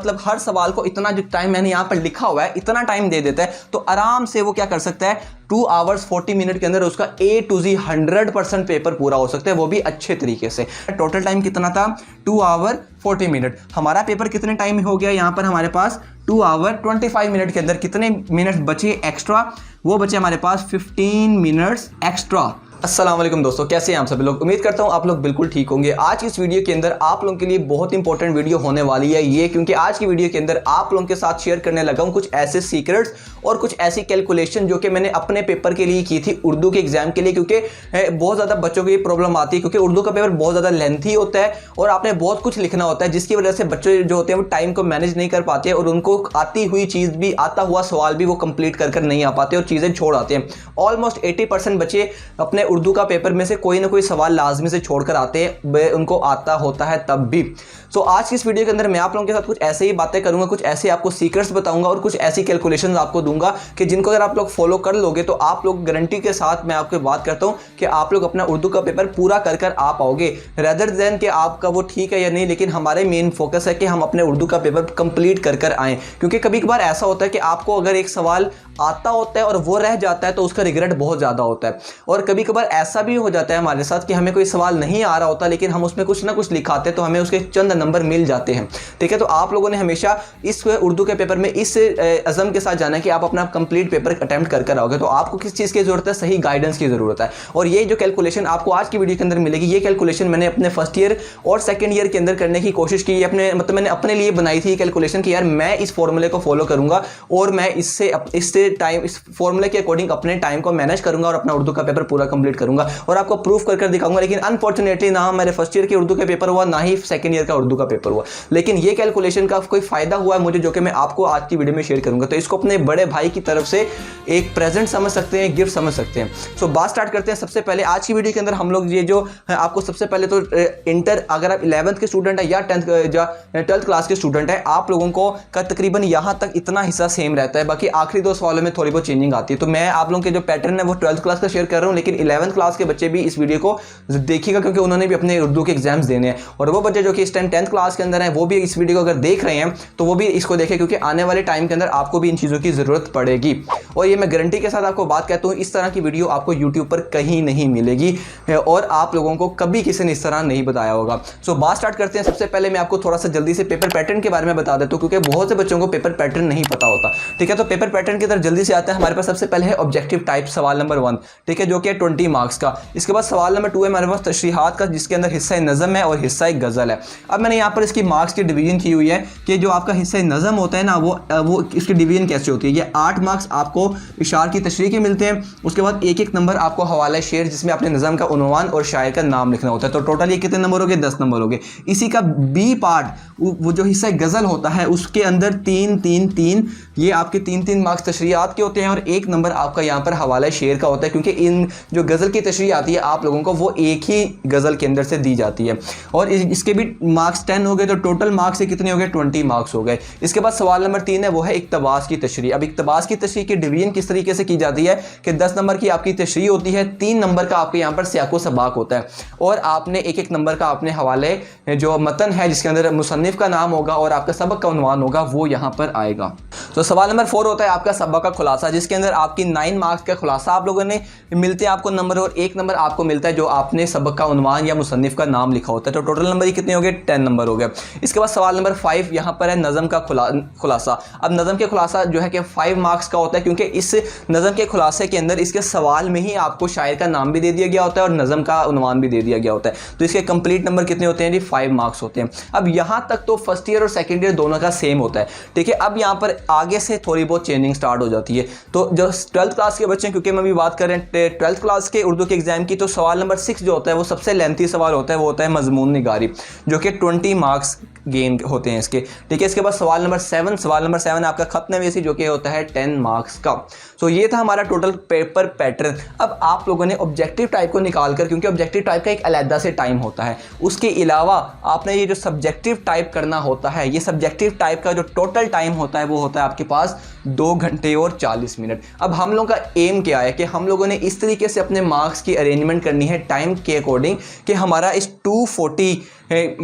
मतलब हर सवाल को इतना जो टाइम मैंने यहाँ पर लिखा हुआ है इतना टाइम दे देता है, तो आराम से वो क्या कर सकता है 2 आवर्स 40 मिनट के अंदर उसका A to Z 100% पेपर पूरा हो सकता है, वो भी अच्छे तरीके से। टोटल टाइम कितना था 2 आवर 40 मिनट। हमारा पेपर कितने टाइम हो गया यहाँ पर हमारे पास 2 आवर 25 मिनट के अंदर कितने मिनट्स बचे एक्स्ट्रा, वो बचे हमारे पास 15 मिनट्स एक्स्ट्रा। अस्सलाम वालेकुम दोस्तों, कैसे हैं आप सभी लोग। उम्मीद करता हूं आप लोग बिल्कुल ठीक होंगे। आज की इस वीडियो के अंदर आप लोगों के लिए बहुत इंपॉर्टेंट वीडियो होने वाली है ये, क्योंकि आज की वीडियो के अंदर आप लोगों के साथ शेयर करने लगा हूं कुछ ऐसे सीक्रेट्स और कुछ ऐसी कैलकुलेशन जो कि मैंने अपने पेपर के लिए की थी, उर्दू के एग्जाम के लिए, क्योंकि बहुत ज़्यादा बच्चों को ये प्रॉब्लम आती है क्योंकि उर्दू का पेपर बहुत ज़्यादा लेंथी होता है और आपने बहुत कुछ लिखना होता है, जिसकी वजह से बच्चे जो होते हैं वो टाइम को मैनेज नहीं कर पाते और उनको आती हुई चीज़ भी, आता हुआ सवाल भी वो कंप्लीट कर नहीं आ पाते और चीज़ें छोड़ आते हैं। ऑलमोस्ट 80% बच्चे अपने उर्दू का पेपर में से कोई ना कोई सवाल लाजमी से छोड़कर आते हैं, उनको आता होता है तब भी। तो आज की इस वीडियो के अंदर मैं आप लोगों के साथ कुछ ऐसे ही बातें करूंगा, कुछ ऐसे आपको सीक्रेट्स बताऊंगा और कुछ ऐसी कैलकुलेशंस आपको दूंगा कि जिनको अगर आप लोग फॉलो कर लोगे तो आप लोग गारंटी के साथ मैं आपको बात करता हूं कि आप लोग अपना उर्दू का पेपर पूरा कर आ पाओगे, रेदर देन कि आपका वो ठीक है या नहीं, लेकिन हमारे मेन फोकस है कि हम अपने उर्दू का पेपर कंप्लीट कर आएँ। क्योंकि कभी कभार ऐसा होता है कि आपको अगर एक सवाल आता होता है और वो रह जाता है तो उसका रिग्रेट बहुत ज़्यादा होता है, और कभी कभार ऐसा भी हो जाता है हमारे साथ कि हमें कोई सवाल नहीं आ रहा होता लेकिन हम उसमें कुछ ना कुछ लिखाते तो हमें उसके चंद नंबर मिल जाते हैं। ठीक है, तो आप लोगों ने हमेशा इस उर्दू के पेपर में इस अज़म के साथ जाना है कि आप अपना कंप्लीट पेपर अटेम्प्ट कर आओगे। तो आपको किस चीज़ की ज़रूरत है, सही गाइडेंस की ज़रूरत है। और ये जो कैलकुलेशन आपको आज की वीडियो के अंदर मिलेगी, ये कैलकुलेशन मैंने अपने फर्स्ट ईयर और सेकेंड ईयर के अंदर करने की कोशिश की, अपने मतलब मैंने अपने लिए बनाई थी कैलकुलेशन कि यार मैं इस फॉर्मूले को फॉलो करूंगा और मैं इससे टाइम, इस फॉर्मूले के अकॉर्डिंग अपने टाइम को मैनेज करूंगा और अपना उर्दू का पेपर पूरा कंप्लीट करूंगा और आपको प्रूफ कर दिखाऊंगा। लेकिन अनफॉर्चुनेटली ना मेरे फर्स्ट ईयर के उर्दू का पेपर हुआ, ना ही सेकंड ईयर का उर्दू का पेपर हुआ, लेकिन ये कैलकुलेशन का कोई फायदा हुआ है मुझे, जो कि मैं आपको आज की वीडियो में शेयर करूंगा। तो इसको अपने बड़े भाई की तरफ से एक प्रेजेंट समझ सकते हैं, गिफ्ट समझ सकते हैं। सो बात स्टार्ट करते हैं। सबसे पहले आज की वीडियो के अंदर हम लोग ये जो आपको सबसे पहले तो इंटर, अगर आप 11th के स्टूडेंट है या 12th क्लास के स्टूडेंट है, आप लोगों को का तकरीबन यहां तक इतना हिस्सा सेम रहता है, बाकी आखिरी 2 सवालों में थोड़ी बहुत चेंजिंग आती है। तो मैं आप लोगों के जो पैटर्न है वो 12th क्लास का शेयर कर रहा हूं, लेकिन 11th क्लास के बच्चे भी इस वीडियो को देखिएगा क्योंकि उन्होंने भी अपने उर्दू के एग्जाम्स देने हैं। और वो बच्चे जो कि इस टाइम 10th क्लास के अंदर हैं वो भी इस वीडियो को अगर देख रहे हैं तो वो भी इसको देखें, क्योंकि आने वाले टाइम के अंदर आपको भी इन चीज़ों की ज़रूरत पड़ेगी। और ये मैं गारंटी के साथ आपको बात कहता हूँ, इस तरह की वीडियो आपको यूट्यूब पर कहीं नहीं मिलेगी और आप लोगों को कभी किसी ने इस तरह नहीं बताया होगा। सो बात स्टार्ट करते हैं। सबसे पहले मैं आपको थोड़ा सा जल्दी से पेपर पैटर्न के बारे में बता देता हूँ, क्योंकि बहुत से बच्चों को पेपर पैटर्न नहीं पता होता। ठीक है, तो पेपर पैटर्न की तरफ जल्दी से आता है। हमारे पास सबसे पहले है ऑब्जेक्टिव टाइप सवाल नंबर 1, ठीक है, जो कि 20 मार्क्स का। इसके बाद सवाल नंबर 2 है हमारे पास तशरीहात का, जिसके अंदर हिस्सा नज़म है और हिस्सा गज़ल है। अब मैंने यहाँ पर इसकी मार्क्स की डिवीजन की हुई है कि जो आपका हिस्सा नज़म होता है ना, वो इसकी डिवीजन कैसे होती है। ये 8 मार्क्स आपको इशार की तशरीह के मिलते हैं। उसके बाद 1-1 नंबर आपको हवाला शेर, जिसमें अपने नज़म का उन्वान और शायर का नाम लिखना होता है। तो टोटल ये कितने नंबर हो गए, 10 नंबर हो गए। इसी का बी पार्ट, वो जो हिस्सा गज़ल होता है, उसके अंदर 3-3-3 ये आपके 3-3 मार्क्स तशरीहात के होते हैं और 1 नंबर आपका यहाँ पर हवाला शेर का होता है, क्योंकि इन जो गज़ल की तशरीह आती है आप लोगों को वो एक ही गज़ल के अंदर से दी जाती है। और इसके भी मार्क्स 10 हो गए, तो टोटल मार्क्स कितने हो गए, 20 मार्क्स हो गए। इसके बाद सवाल नंबर 3 है, वो है इक्तबास की तशरीह। अब इक्तबास की तशरीह की डिवीजन किस तरीके से की जाती है कि 10 नंबर की आपकी तशरीह होती है, 3 नंबर का आपके यहाँ पर सियाको सबाक होता है और आपने 1-1 नंबर का अपने हवाले जो मतन है जिसके अंदर मुसन्निफ का नाम होगा और आपका सबक का उन्वान होगा वो यहाँ पर आएगा। तो सवाल नंबर 4 होता है आपका सबक का खुलासा, जिसके अंदर आपकी 9 मार्क्स का खुलासा आप लोगों ने मिलते हैं आपको नंबर, और 1 नंबर आपको मिलता है जो आपने सबक का उन्वान या मुसन्निफ का नाम लिखा होता है। तो टोटल नंबर ही कितने हो गए, 10 नंबर हो गए। इसके बाद सवाल नंबर 5 यहाँ पर है नज़म का खुलासा। अब नज़म के खुलासा जो है कि 5 मार्क्स का होता है, क्योंकि इस नज़म के खुलासे के अंदर इसके सवाल में ही आपको शायर का नाम भी दे दिया गया होता है और नज़म का उन्वान भी दे दिया गया होता है। तो इसके कंप्लीट नंबर कितने होते हैं जी, 5 मार्क्स होते हैं। अब यहाँ तक तो फर्स्ट ईयर और सेकेंड ईयर दोनों का सेम होता है। ठीक है, अब यहाँ पर आगे से थोड़ी बहुत चेंजिंग स्टार्ट हो जाती है। तो जो 12th क्लास के बच्चे हैं, क्योंकि हम अभी बात कर रहे हैं 12th क्लास के उर्दू के एग्जाम की, तो सवाल नंबर 6 जो होता है वो सबसे लेंथी सवाल होता है, वो होता है मजमून निगारी, जो कि 20 मार्क्स गेन होते हैं इसके। ठीक है, इसके बाद सवाल नंबर 7 आपका खत नवीसी, जो कि होता है 10 मार्क्स का। सो ये था हमारा टोटल पेपर पैटर्न। अब आप लोगों ने ऑब्जेक्टिव टाइप को निकाल कर, क्योंकि ऑब्जेक्टिव टाइप का एक अलग से टाइम होता है, उसके अलावा आपने ये जो सब्जेक्टिव टाइप करना होता है, ये सब्जेक्टिव टाइप का जो टोटल टाइम होता है वो होता है आपके पास 2 घंटे और 40 मिनट। अब हम लोगों का एम क्या है कि हम लोगों ने इस तरीके से अपने मार्क्स की अरेंजमेंट करनी है टाइम के अकॉर्डिंग कि हमारा इस 240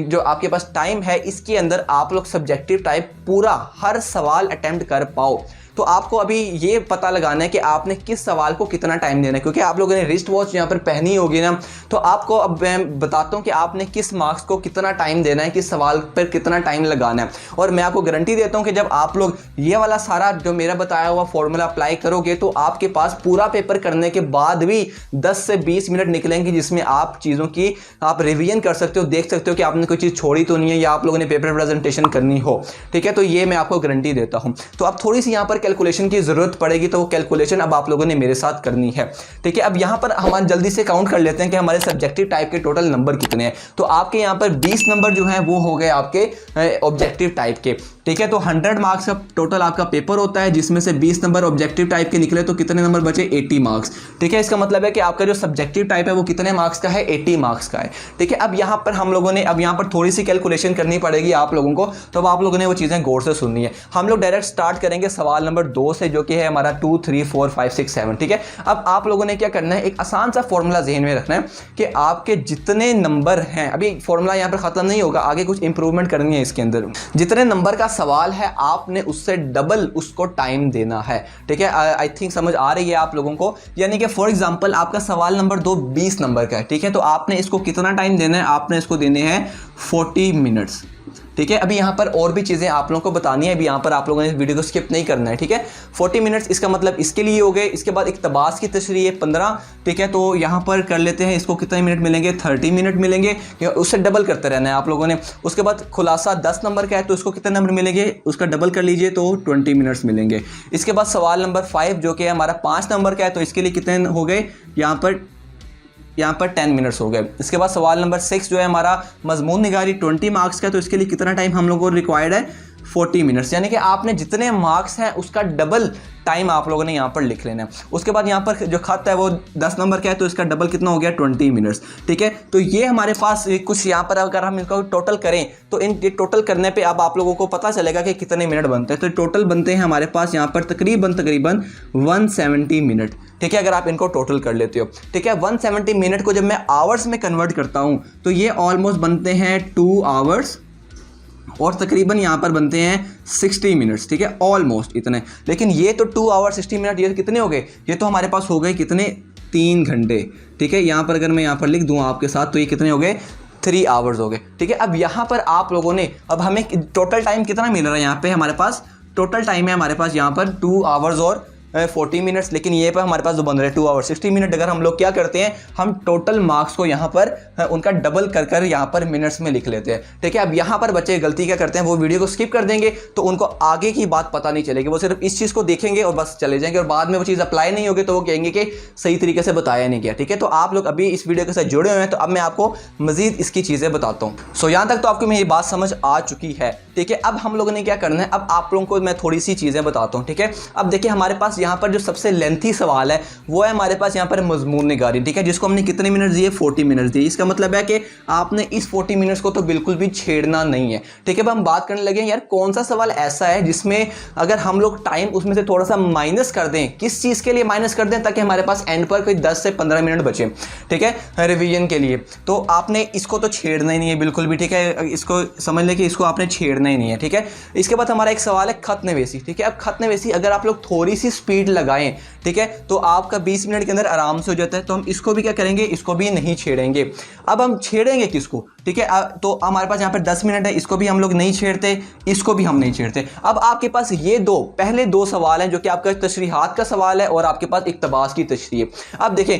जो आपके पास टाइम है इसके अंदर आप लोग सब्जेक्टिव टाइप पूरा हर सवाल अटेम्प्ट कर पाओ। तो आपको अभी ये पता लगाना है कि आपने किस सवाल को कितना टाइम देना है, क्योंकि आप लोगों ने रिस्ट वॉच यहाँ पर पहनी होगी ना, तो आपको अब मैं बताता हूँ कि आपने किस मार्क्स को कितना टाइम देना है, किस सवाल पर कितना टाइम लगाना है। और मैं आपको गारंटी देता हूँ कि जब आप लोग ये वाला सारा जो मेरा बताया हुआ फॉर्मूला अप्लाई करोगे तो आपके पास पूरा पेपर करने के बाद भी 10 से 20 मिनट निकलेंगे जिसमें आप चीज़ों की आप रिवीजन कर सकते हो, देख सकते हो कि आपने कोई चीज़ छोड़ी तो नहीं है या आप लोगों ने पेपर प्रेजेंटेशन करनी हो। ठीक है, तो ये मैं आपको गारंटी देता हूँ। तो अब थोड़ी सी यहाँ पर कैलकुलेशन की जरूरत पड़ेगी, तो वो कैलकुलेशन अब आप लोगों ने मेरे साथ करनी है। ठीक है, अब यहाँ पर हम जल्दी से काउंट कर लेते हैं कि हमारे सब्जेक्टिव टाइप के टोटल नंबर कितने हैं। तो आपके यहाँ पर 20 नंबर जो है वो हो गए आपके ऑब्जेक्टिव टाइप के। ठीक है, तो 100 मार्क्स का टोटल आपका पेपर होता है, जिसमें से 20 नंबर ऑब्जेक्टिव टाइप के निकले तो कितने नंबर बचे? 80 मार्क्स। ठीक है, इसका मतलब है कि आपका जो सब्जेक्टिव टाइप है वो कितने मार्क्स का है? 80 मार्क्स का है। ठीक है, अब यहाँ पर हम लोगों ने अब यहाँ पर थोड़ी सी कैलकुलेशन करनी पड़ेगी आप लोगों को, तो अब आप लोगों ने वो चीज़ें गौर से सुननी है। हम लोग डायरेक्ट स्टार्ट करेंगे सवाल नंबर 2 से, जो कि है हमारा 2, 3, 4, 5, 6, 7। ठीक है, अब आप लोगों ने क्या करना है, एक आसान सा फॉर्मूला ज़हन में रखना है कि आपके जितने नंबर हैं, अभी फॉर्मूला यहाँ पर खत्म नहीं होगा, आगे कुछ इंप्रूवमेंट करनी है इसके अंदर। जितने नंबर का सवाल है आपने उससे डबल उसको टाइम देना है। ठीक है, आई थिंक समझ आ रही है आप लोगों को। यानी कि फॉर एग्जांपल आपका सवाल नंबर 2 20 नंबर का है। ठीक है, तो आपने इसको कितना टाइम देना है? आपने इसको देने हैं 40 मिनट्स। ठीक है, अभी यहाँ पर और भी चीज़ें आप लोगों को बतानी है, अभी यहाँ पर आप लोगों ने इस वीडियो को स्किप नहीं करना है। ठीक है, 40 मिनट्स इसका मतलब इसके लिए हो गए। इसके बाद इक्तबास की तशरीह है 15। ठीक है, तो यहाँ पर कर लेते हैं, इसको कितने मिनट मिलेंगे? 30 मिनट मिलेंगे, उससे डबल करते रहना है आप लोगों ने। उसके बाद खुलासा 10 नंबर का है, तो इसको कितने नंबर मिलेंगे? उसका डबल कर लीजिए तो 20 मिनट्स मिलेंगे। इसके बाद सवाल नंबर 5 जो कि हमारा 5 नंबर का है, तो इसके लिए कितने हो गए? यहाँ पर 10 मिनट्स हो गए। इसके बाद सवाल नंबर 6 जो है हमारा मजमून निगारी 20 मार्क्स का है, तो इसके लिए कितना टाइम हम लोगों को रिक्वायर्ड है? 40 मिनट्स। यानी कि आपने जितने मार्क्स हैं उसका डबल टाइम आप लोगों ने यहाँ पर लिख लेना है। उसके बाद यहाँ पर जो खत है वो 10 नंबर का है, तो इसका डबल कितना हो गया? 20 मिनट्स। ठीक है, तो ये हमारे पास कुछ यहाँ पर अगर हम इसका टोटल करें तो ये टोटल करने पे अब आप लोगों को पता चलेगा कि कितने मिनट बनते हैं। तो टोटल बनते हैं हमारे पास यहाँ पर तकरीबन 170 मिनट। ठीक है, अगर आप इनको टोटल कर लेते हो। ठीक है, 170 मिनट को जब मैं आवर्स में कन्वर्ट करता हूँ तो ये ऑलमोस्ट बनते हैं 2 आवर्स और तकरीबन यहाँ पर बनते हैं 60 मिनट्स। ठीक है, ऑलमोस्ट इतने। लेकिन ये तो 2 आवर 60 मिनट ये कितने हो गए? ये तो हमारे पास हो गए कितने? 3 घंटे। ठीक है, यहाँ पर अगर मैं यहाँ पर लिख दूँ आपके साथ तो ये कितने हो गए? 3 आवर्स हो गए। ठीक है, अब यहाँ पर आप लोगों ने अब हमें टोटल टाइम कितना मिल रहा है? यहाँ पे हमारे पास टोटल टाइम है हमारे पास यहाँ पर 2 आवर्स और 40 मिनट्स। लेकिन ये पर हमारे पास जो बन रहे हैं 2 आवर 60 मिनट। अगर हम लोग क्या करते हैं, हम टोटल मार्क्स को यहाँ पर उनका डबल कर यहाँ पर मिनट्स में लिख लेते हैं। ठीक है, अब यहाँ पर बच्चे गलती क्या करते हैं, वो वीडियो को स्किप कर देंगे तो उनको आगे की बात पता नहीं चलेगी, वो सिर्फ इस चीज़ को देखेंगे और बस चले जाएंगे और बाद में वो चीज़ अप्लाई नहीं होगी तो वो कहेंगे कि सही तरीके से बताया नहीं गया। ठीक है, तो आप लोग अभी इस वीडियो के साथ जुड़े हुए हैं, तो अब मैं आपको मजीद इसकी चीज़ें बताता हूँ। सो यहाँ तक तो आपको मेरी बात समझ आ चुकी है। ठीक है, अब हम लोगों ने क्या करना है, अब आप लोगों को मैं थोड़ी सी चीज़ें बताता हूँ। ठीक है, अब देखिए हमारे पास यहाँ पर जो सबसे लेंथी सवाल है वो है हमारे पास यहाँ पर मजमून निगारी। ठीक है, जिसको हमने कितने मिनट दिए? 40 मिनट्स दिए। इसका मतलब है कि आपने इस 40 मिनट्स को तो बिल्कुल भी छेड़ना नहीं है। ठीक है, अब हम बात करने लगे यार कौन सा सवाल ऐसा है जिसमें अगर हम लोग टाइम उसमें से थोड़ा सा माइनस कर दें, किस चीज़ के लिए माइनस कर दें ताकि हमारे पास एंड पर कोई 10 से 15 मिनट बचे। ठीक है, रिवीजन के लिए। तो आपने इसको तो छेड़ना ही नहीं है बिल्कुल भी। ठीक है, इसको समझ लें कि इसको आपने छेड़ना ही नहीं है। ठीक है, इसके बाद हमारा एक सवाल है खत नवेसी। ठीक है, अब खत नवेसी अगर आप लोग थोड़ी सी स्पीड लगाएं, ठीक है, तो आपका 20 मिनट के अंदर आराम से हो जाता है। तो हम इसको भी क्या करेंगे, इसको भी नहीं छेड़ेंगे। अब हम छेड़ेंगे किसको? ठीक है, तो हमारे पास यहाँ पर 10 मिनट है, इसको भी हम लोग नहीं छेड़ते, इसको भी हम नहीं छेड़ते। अब आपके पास ये पहले दो सवाल हैं जो कि आपका तशरीहात का सवाल है और आपके पास इक्तबास की तशरीह। अब देखें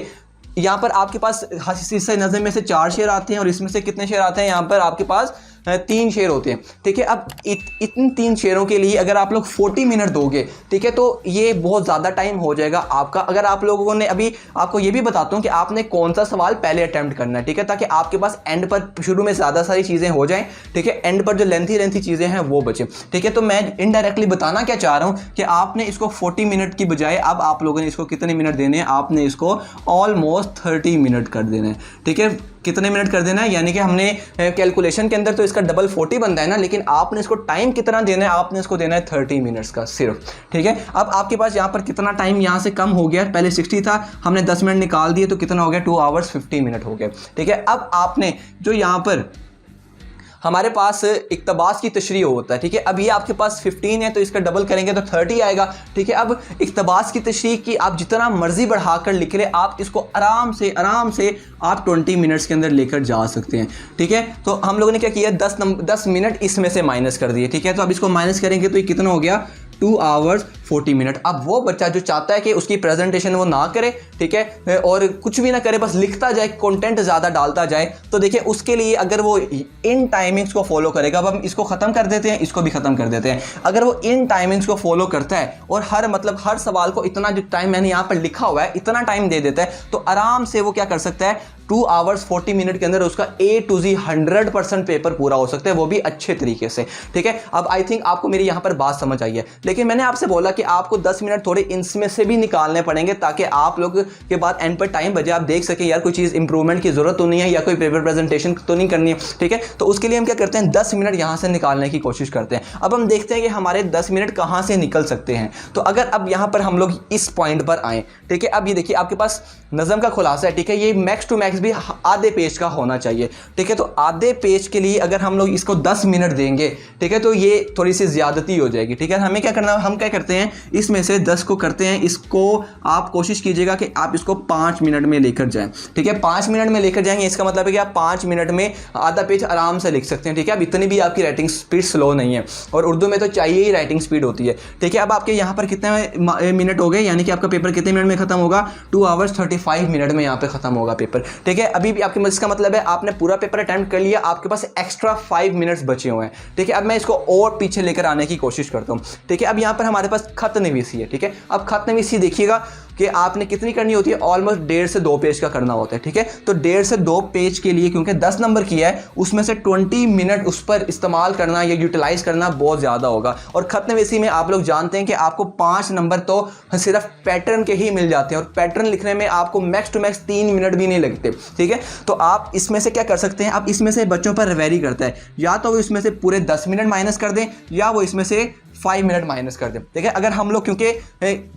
यहाँ पर आपके पास हिस्सा नज़र में से 4 शेर आते हैं और इसमें से कितने शेर आते हैं? यहाँ पर आपके पास 3 शेर होते हैं। ठीक है, अब इन 3 शेरों के लिए अगर आप लोग 40 मिनट दोगे, ठीक है, तो ये बहुत ज़्यादा टाइम हो जाएगा आपका। अगर आप लोगों ने अभी आपको ये भी बताता हूँ कि आपने कौन सा सवाल पहले अटैम्प्ट करना है। ठीक है, ताकि आपके पास एंड पर शुरू में ज़्यादा सारी चीज़ें हो जाएं। ठीक है, एंड पर जो लेंथी चीज़ें हैं वो बचे। ठीक है, तो मैं इनडायरेक्टली बताना क्या चाह रहा हूँ कि आपने इसको 40 मिनट की बजाय अब आप लोगों ने इसको कितने मिनट देने हैं? आपने इसको ऑलमोस्ट 30 मिनट कर देने हैं। ठीक है, कितने मिनट कर देना है, यानी कि हमने कैलकुलेशन के अंदर तो इसका डबल 40 बनता है ना, लेकिन आपने इसको टाइम कितना देना है, आपने इसको देना है 30 मिनट्स का सिर्फ। ठीक है, अब आपके पास यहाँ पर कितना टाइम यहाँ से कम हो गया, पहले 60 था, हमने 10 मिनट निकाल दिए तो कितना हो गया, 2 आवर्स 50 मिनट हो गए। ठीक है, अब आपने जो यहाँ पर हमारे पास इक्तबास की तशरीह होता है, ठीक है, अब ये आपके पास 15 है तो इसका डबल करेंगे तो 30 आएगा। ठीक है, अब इक्तबास की तशरीह की आप जितना मर्जी बढ़ाकर लिख ले, आप इसको आराम से आप 20 मिनट्स के अंदर लेकर जा सकते हैं। ठीक है, तो हम लोगों ने क्या किया, 10 मिनट इसमें से माइनस कर दिए। ठीक है, तो अब इसको माइनस करेंगे तो ये कितना हो गया, 2 आवर्स 40 मिनट। अब वो बच्चा जो चाहता है कि उसकी प्रेजेंटेशन वो ना करे, ठीक है, और कुछ भी ना करे, बस लिखता जाए, कंटेंट ज़्यादा डालता जाए, तो देखिए उसके लिए अगर वो इन टाइमिंग्स को फॉलो करेगा, अब हम इसको ख़त्म कर देते हैं, इसको भी ख़त्म कर देते हैं। अगर वो इन टाइमिंग्स को फॉलो करता है और हर सवाल को इतना जो टाइम मैंने यहाँ पर लिखा हुआ है इतना टाइम दे देता है, तो आराम से वो क्या कर सकता है, 2 आवर्स 40 मिनट के अंदर उसका A to Z 100% पेपर पूरा हो सकता है, वो भी अच्छे तरीके से। ठीक है, अब आई थिंक आपको मेरी यहाँ पर बात समझ आई है, लेकिन मैंने आपसे बोला कि आपको 10 मिनट थोड़े इसमें से भी निकालने पड़ेंगे ताकि आप लोग के बाद एंड पर टाइम बचे, आप देख सके यार कोई चीज़ इंप्रूवमेंट की जरूरत तो नहीं है या कोई पेपर प्रेजेंटेशन तो नहीं करनी है। ठीक है, तो उसके लिए हम क्या करते हैं, 10 मिनट यहाँ से निकालने की कोशिश करते हैं। अब हम देखते हैं कि हमारे 10 मिनट कहाँ से निकल सकते हैं। तो अगर अब यहाँ पर हम लोग इस पॉइंट पर आए, ठीक है, अब ये देखिए आपके पास नज़म का खुलासा है। ठीक है, ये मैक्स टू मैक्स भी आधे पेज का होना चाहिए। ठीक है, तो आधे पेज के लिए अगर हम लोग इसको 10 मिनट देंगे, ठीक है, तो ये थोड़ी सी ज्यादती हो जाएगी। ठीक है, हमें क्या करना, हम क्या करते हैं, इसमें से 10 को करते हैं, इसको आप कोशिश कीजिएगा कि आप इसको 5 मिनट में लेकर जाएं। ठीक है, 5 मिनट में लेकर जाएंगे, इसका मतलब है कि आप 5 मिनट में आधा पेज आराम से लिख सकते हैं। ठीक है, अब इतनी भी आपकी राइटिंग स्पीड स्लो नहीं है, और उर्दू में तो चाहिए ही राइटिंग स्पीड होती है। ठीक है, अब आपके यहाँ पर कितने मिनट हो गए, यानी कि आपका पेपर कितने मिनट में खत्म होगा, 2 आवर्स 35 मिनट में यहाँ पे खत्म होगा पेपर। ठीक है, अभी भी आपके इसका मतलब है आपने पूरा पेपर अटेम्प्ट कर लिया, आपके पास एक्स्ट्रा 5 मिनट्स बचे हुए हैं। ठीक है, अब मैं इसको और पीछे लेकर आने की कोशिश करता हूं। ठीक है, अब यहां पर हमारे पास खत नवीसी है। ठीक है, अब खत नवीसी देखिएगा कि आपने कितनी करनी होती है, ऑलमोस्ट 1.5 से 2 पेज का करना होता है। ठीक है, तो 1.5 से 2 पेज के लिए क्योंकि 10 नंबर किया है, उसमें से 20 मिनट उस पर इस्तेमाल करना या यूटिलाइज करना बहुत ज़्यादा होगा। और खत नवीसी में आप लोग जानते हैं कि आपको 5 नंबर तो सिर्फ पैटर्न के ही मिल जाते हैं, और पैटर्न लिखने में आपको मैक्स टू मैक्स 3 मिनट भी नहीं लगते। ठीक है, तो आप इसमें से क्या कर सकते हैं, आप इसमें से बच्चों पर वेरी करता है, या तो वो इसमें से पूरे 10 मिनट माइनस कर दें, या वो इसमें से 5 मिनट माइनस कर दें। ठीक है, अगर हम लोग, क्योंकि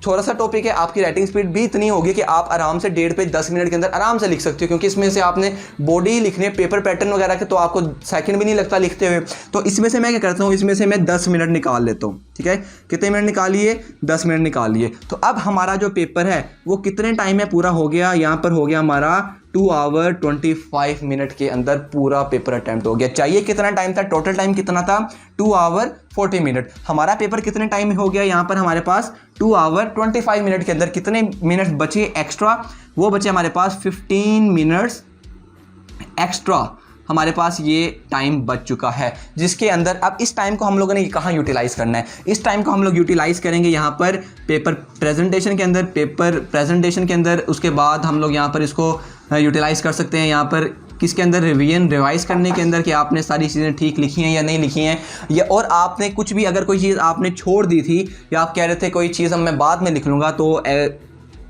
थोड़ा सा टॉपिक है, आपकी राइटिंग स्पीड भी इतनी होगी कि आप आराम से 1.5 पेज 10 मिनट के अंदर आराम से लिख सकते हो, क्योंकि इसमें से आपने बॉडी लिखनी है, पेपर पैटर्न वगैरह के, तो आपको सेकंड भी नहीं लगता लिखते हुए। तो इसमें से मैं क्या करता हूँ, इसमें से मैं 10 मिनट निकाल लेता हूँ। ठीक है, कितने मिनट निकालिए, 10 मिनट निकालिए। तो अब हमारा जो पेपर है वो कितने टाइम में पूरा हो गया, यहाँ पर हो गया हमारा 2 आवर 25 मिनट के अंदर पूरा पेपर अटेम्प्ट हो गया। चाहिए कितना टाइम था, टोटल टाइम कितना था, 2 आवर 40 मिनट। हमारा पेपर कितने टाइम में हो गया, यहाँ पर हमारे पास 2 आवर 25 मिनट के अंदर कितने मिनट बचे एक्स्ट्रा, वो बचे हमारे पास 15 मिनट्स एक्स्ट्रा। हमारे पास ये टाइम बच चुका है, जिसके अंदर अब इस टाइम को हम लोगों ने कहाँ यूटिलाइज करना है, इस टाइम को हम लोग यूटिलाइज करेंगे यहाँ पर पेपर प्रेजेंटेशन के अंदर। उसके बाद हम लोग यहाँ पर इसको यूटिलाइज कर सकते हैं यहाँ पर किसके अंदर, रिवाइज करने के अंदर, कि आपने सारी चीज़ें ठीक लिखी हैं या नहीं लिखी हैं, या और आपने कुछ भी अगर कोई चीज़ आपने छोड़ दी थी या आप कह रहे थे कोई चीज़ अब मैं बाद में लिख लूँगा, तो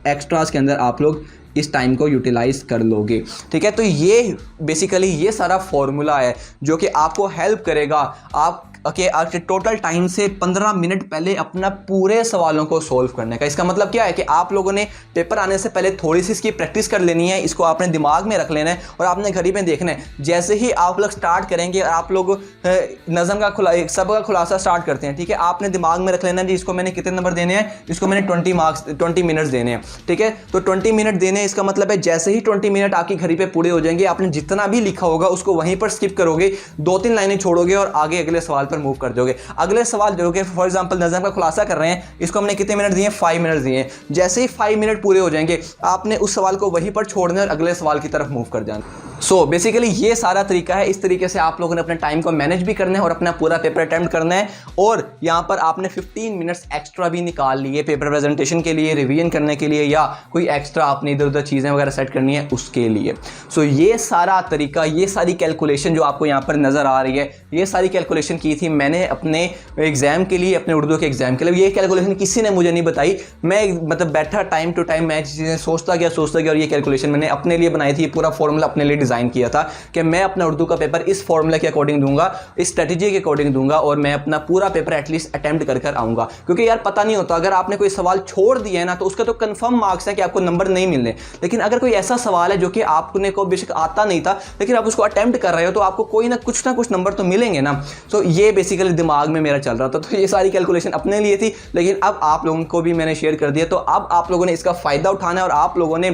एक्स्ट्रास के अंदर आप लोग इस टाइम को यूटिलाइज कर लोगे। ठीक है, तो ये बेसिकली ये सारा फॉर्मूला है जो कि आपको हेल्प करेगा आप आपके टोटल टाइम से 15 मिनट पहले अपना पूरे सवालों को सॉल्व करने का। इसका मतलब क्या है कि आप लोगों ने पेपर आने से पहले थोड़ी सी इसकी प्रैक्टिस कर लेनी है, इसको आपने दिमाग में रख लेना है और आपने घर ही में देखना है। जैसे ही आप लोग स्टार्ट करेंगे और आप लोग नज़म का सब का खुलासा स्टार्ट करते हैं, ठीक है, आपने दिमाग में रख लेना है जी इसको मैंने कितने नंबर देने हैं, इसको मैंने 20 मिनट्स देने हैं। ठीक है, तो 20 मिनट देने, इसका मतलब है जैसे ही 20 मिनट आपकी घड़ी पे पूरे हो जाएंगे, आपने जितना भी लिखा होगा उसको वहीं पर स्किप करोगे, 2-3 लाइनें छोड़ोगे और आगे अगले सवाल पर मूव कर दोगे। अगले सवाल जो कि फॉर एग्जांपल नज़म का खुलासा कर रहे हैं, इसको हमने कितने मिनट दिए, 5 मिनट दिए। जैसे ही 5 मिनट पूरे हो जाएंगे आपने उस सवाल को वहीं पर छोड़ना और अगले सवाल की तरफ मूव कर जाना। सो बेसिकली ये सारा तरीका है। इस तरीके से आप लोगों ने अपने टाइम को मैनेज भी करना है और अपना पूरा पेपर अटेम्प्ट करना है। और यहाँ पर आपने 15 मिनट्स एक्स्ट्रा भी निकाल लिए पेपर प्रेजेंटेशन के लिए, रिवीजन करने के लिए, या कोई एक्स्ट्रा आपने इधर उधर चीज़ें वगैरह सेट करनी है उसके लिए। सो ये सारा तरीका, ये सारी कैलकुलेशन जो आपको यहाँ पर नज़र आ रही है, ये सारी कैलकुलेशन की थी मैंने अपने एग्जाम के लिए, अपने उर्दू के एग्जाम के लिए। ये कैलकुलेशन किसी ने मुझे नहीं बताई, मैं मतलब बैठा टाइम टू टाइम मैं चीज़ें सोचता गया और ये कैलकुलेशन मैंने अपने लिए बनाई थी, पूरा फॉर्मूला अपने लिए डिज़ाइन किया था कि मैं अपना उर्दू का पेपर इस फॉर्मूला के अकॉर्डिंग दूंगा, इस स्ट्रेटजी के अकॉर्डिंग दूंगा और मैं अपना पूरा पेपर एटलीस्ट अटेम्प्ट कर आऊँगा। क्योंकि यार पता नहीं होता, अगर आपने कोई सवाल छोड़ दिया है ना तो उसका तो कंफर्म मार्क्स है कि आपको नंबर नहीं मिलने, लेकिन अगर कोई ऐसा सवाल है जो कि आपने को बेशक आता नहीं था लेकिन आप उसको अटेम्प्ट कर रहे हो तो आपको कोई ना कुछ नंबर तो मिलेंगे ना। तो ये बेसिकली दिमाग में मेरा चल रहा था, तो ये सारी कैलकुलेशन अपने लिए थी, लेकिन अब आप लोगों को भी मैंने शेयर कर दिया। तो अब आप लोगों ने इसका फ़ायदा उठाना है और आप लोगों ने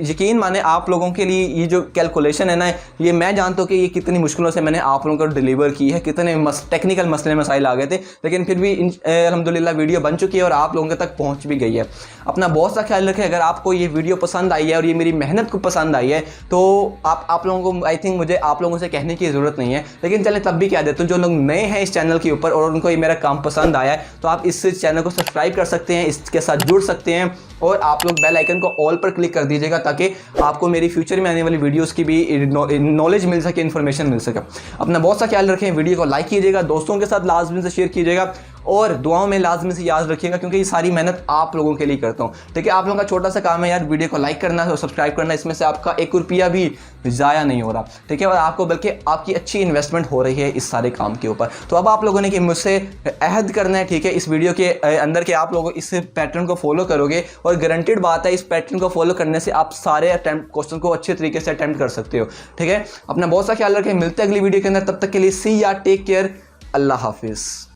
यकीन माने आप लोगों के लिए ये जो कैलकुलेशन है ना, ये मैं जानता हूँ कि ये कितनी मुश्किलों से मैंने आप लोगों को डिलीवर की है, कितने टेक्निकल मसले मसाइल आ गए थे, लेकिन फिर भी अल्हम्दुलिल्लाह वीडियो बन चुकी है और आप लोगों तक पहुँच भी गई है। अपना बहुत सा ख्याल रखें। अगर आपको ये वीडियो पसंद आई है और ये मेरी मेहनत को पसंद आई है तो आप लोगों को आई थिंक मुझे आप लोगों से कहने की ज़रूरत नहीं है, लेकिन चलें तब भी कह देता हूँ, जो लोग नए हैं इस चैनल के ऊपर और उनको ये मेरा काम पसंद आया है तो आप इस चैनल को सब्सक्राइब कर सकते हैं, इसके साथ जुड़ सकते हैं और आप लोग बेल आइकन को ऑल पर क्लिक कर दीजिएगा ताकि आपको मेरी फ्यूचर में आने वाली वीडियोस की भी नॉलेज मिल सके, इन्फॉर्मेशन मिल सके। अपना बहुत सा ख्याल रखें, वीडियो को लाइक कीजिएगा, दोस्तों के साथ लाजमी से शेयर कीजिएगा और दुआओं में लाजमी से याद रखिएगा क्योंकि ये सारी मेहनत आप लोगों के लिए करता हूँ। ठीक है, आप लोगों का छोटा सा काम है यार, वीडियो को लाइक करना है और सब्सक्राइब करना है, इसमें से आपका 1 रुपया भी ज़ाया नहीं हो रहा। ठीक है, और आपको बल्कि आपकी अच्छी इन्वेस्टमेंट हो रही है इस सारे काम के ऊपर। तो अब आप लोगों ने कि मुझसे अहद करना है, ठीक है, इस वीडियो के अंदर के आप लोग इस पैटर्न को फॉलो करोगे और गारंटेड बात है इस पैटर्न को फॉलो करने से आप सारे क्वेश्चन को अच्छे तरीके से अटेम्प्ट कर सकते हो। ठीक है, अपना बहुत सा ख्याल रखें, मिलते हैं अगली वीडियो के अंदर, तब तक के लिए सी या टेक केयर, अल्लाह हाफिज़।